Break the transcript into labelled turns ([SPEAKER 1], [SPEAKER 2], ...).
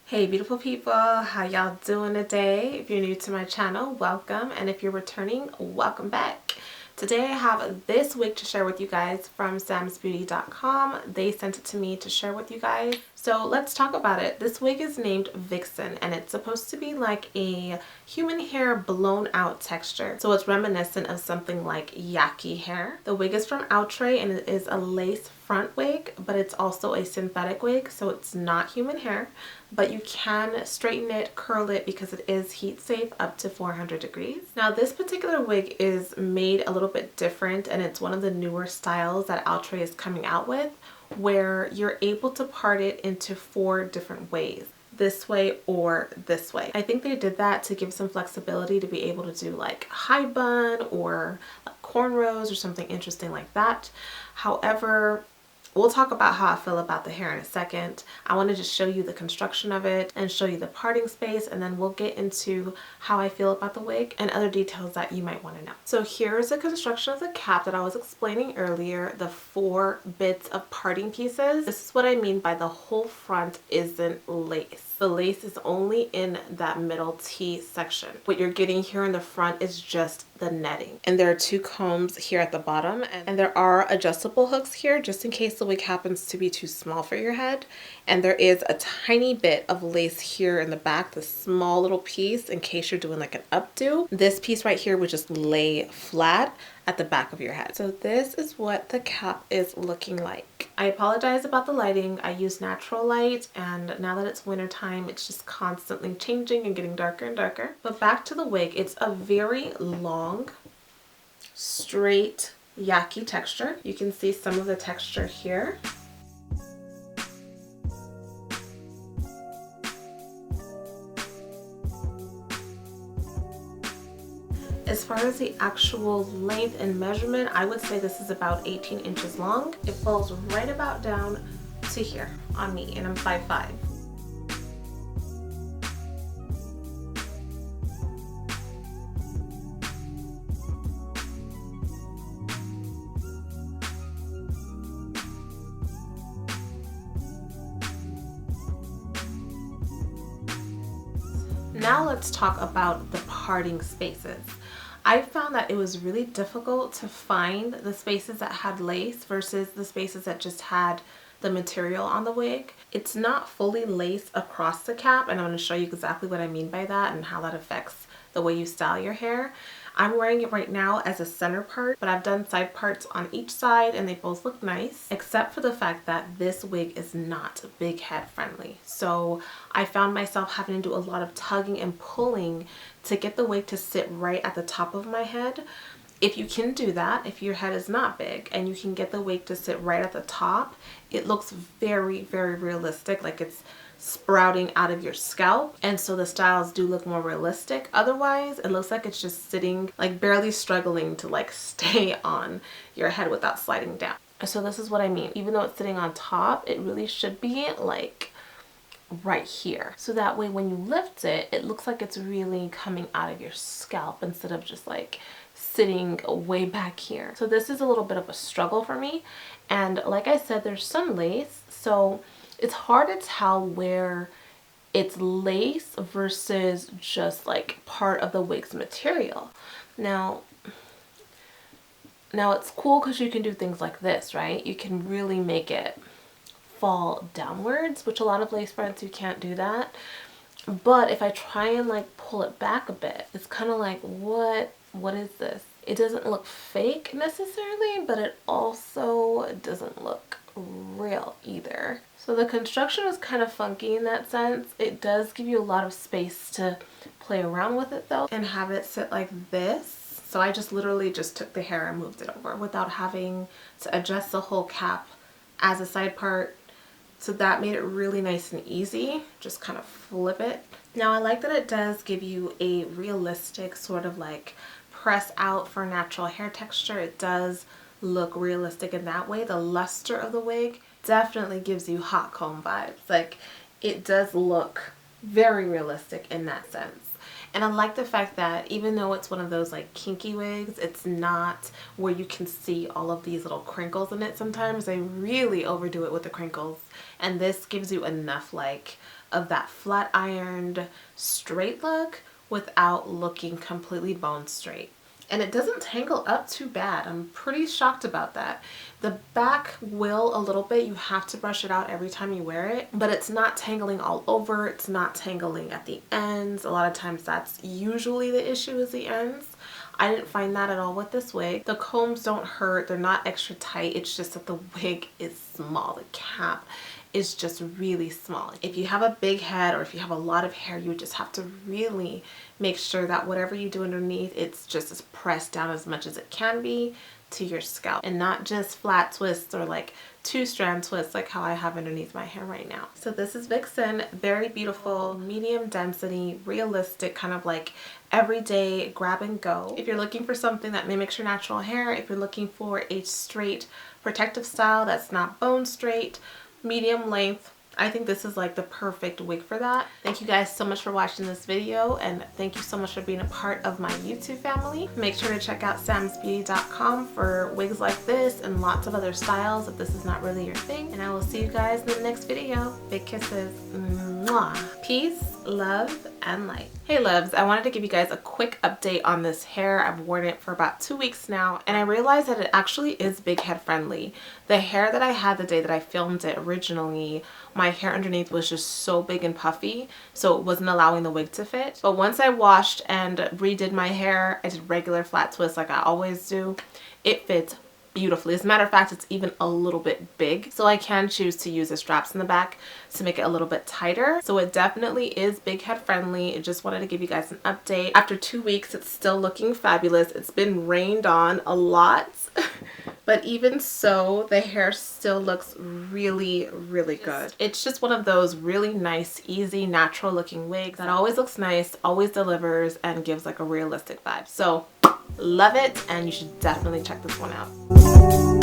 [SPEAKER 1] Hey beautiful people, how y'all doing today? If you're new to my channel, welcome, and if you're returning, welcome back. Today I have this wig to share with you guys from samsbeauty.com. They sent it to me to share with you guys. So let's talk about it. This wig is named Vixen and it's supposed to be like a human hair blown out texture. So it's reminiscent of something like yaki hair. The wig is from Outre and it is a lace front wig, but it's also a synthetic wig, so it's not human hair, but you can straighten it, curl it, because it is heat safe up to 400 degrees. Now this particular wig is made a little bit different and it's one of the newer styles that Outre is coming out with, where you're able to part it into 4 different ways. This way or this way. I think they did that to give some flexibility to be able to do like high bun or like cornrows or something interesting like that. However, we'll talk about how I feel about the hair in a second. I want to just show you the construction of it and show you the parting space, and then we'll get into how I feel about the wig and other details that you might want to know. So here's the construction of the cap that I was explaining earlier, the 4 bits of parting pieces. This is what I mean by the whole front isn't lace. The lace is only in that middle T section. What you're getting here in the front is just the netting. And there are 2 combs here at the bottom, and there are adjustable hooks here just in case the wig happens to be too small for your head. And there is a tiny bit of lace here in the back, the small little piece in case you're doing like an updo. This piece right here would just lay flat at the back of your head. So this is what the cap is looking like. I apologize about the lighting. I use natural light, and now that it's winter time, it's just constantly changing and getting darker and darker. But back to the wig, it's a very long, straight, yaki texture. You can see some of the texture here. As far as the actual length and measurement, I would say this is about 18 inches long. It falls right about down to here on me, and I'm 5'5". Now let's talk about the parting spaces. I found that it was really difficult to find the spaces that had lace versus the spaces that just had the material on the wig. It's not fully lace across the cap, and I'm going to show you exactly what I mean by that and how that affects the way you style your hair. I'm wearing it right now as a center part, but I've done side parts on each side and they both look nice, except for the fact that this wig is not big head friendly. So I found myself having to do a lot of tugging and pulling to get the wig to sit right at the top of my head. If you can do that, if your head is not big and you can get the wig to sit right at the top, it looks very, very realistic, like it's sprouting out of your scalp, and so the styles do look more realistic. Otherwise it looks like it's just sitting, like barely struggling to like stay on your head without sliding down. So this is what I mean. Even though it's sitting on top, it really should be like right here, so that way when you lift it, it looks like it's really coming out of your scalp instead of just like sitting way back here. So this is a little bit of a struggle for me, and like I said, there's some lace, so it's hard to tell where it's lace versus just like part of the wig's material. Now it's cool because you can do things like this, right? You can really make it fall downwards, which a lot of lace fronts you can't do that. But if I try and like pull it back a bit, it's kind of like, what is this? It doesn't look fake necessarily, but it also doesn't look real either. So the construction is kind of funky in that sense. It does give you a lot of space to play around with it though and have it sit like this. So I just literally just took the hair and moved it over without having to adjust the whole cap as a side part. So that made it really nice and easy. Just kind of flip it. Now I like that it does give you a realistic sort of like press out for natural hair texture. It does look realistic in that way. The luster of the wig definitely gives you hot comb vibes. Like it does look very realistic in that sense. And I like the fact that even though it's one of those like kinky wigs, it's not where you can see all of these little crinkles in it. Sometimes they really overdo it with the crinkles, and this gives you enough like of that flat ironed straight look without looking completely bone straight. And it doesn't tangle up too bad. I'm pretty shocked about that. The back will a little bit. You have to brush it out every time you wear it, but it's not tangling all over. It's not tangling at the ends. A lot of times that's usually the issue, is the ends. I didn't find that at all with this wig. The combs don't hurt. They're not extra tight. It's just that the wig is small. The cap is just really small. If you have a big head or if you have a lot of hair, you just have to really make sure that whatever you do underneath, it's just as pressed down as much as it can be to your scalp, and not just flat twists or like 2-strand twists like how I have underneath my hair right now. So this is Vixen. Very beautiful, medium density, realistic, kind of like everyday grab and go. If you're looking for something that mimics your natural hair, if you're looking for a straight protective style that's not bone straight, medium length, I think this is like the perfect wig for that. Thank you guys so much for watching this video, and thank you so much for being a part of my YouTube family. Make sure to check out samsbeauty.com for wigs like this and lots of other styles if this is not really your thing. And I will see you guys in the next video. Big kisses. Mwah. Peace, love, and light. Hey loves, I wanted to give you guys a quick update on this hair. I've worn it for about 2 weeks now, and I realized that it actually is big head friendly. The hair that I had the day that I filmed it originally, my hair underneath was just so big and puffy, so it wasn't allowing the wig to fit. But once I washed and redid my hair, I did regular flat twists like I always do, it fits beautifully. As a matter of fact, it's even a little bit big, so I can choose to use the straps in the back to make it a little bit tighter. So it definitely is big head friendly. I just wanted to give you guys an update. After 2 weeks, it's still looking fabulous. It's been rained on a lot but even so, the hair still looks really, really good. It's just one of those really nice, easy, natural looking wigs that always looks nice, always delivers, and gives like a realistic vibe. So love it, and you should definitely check this one out.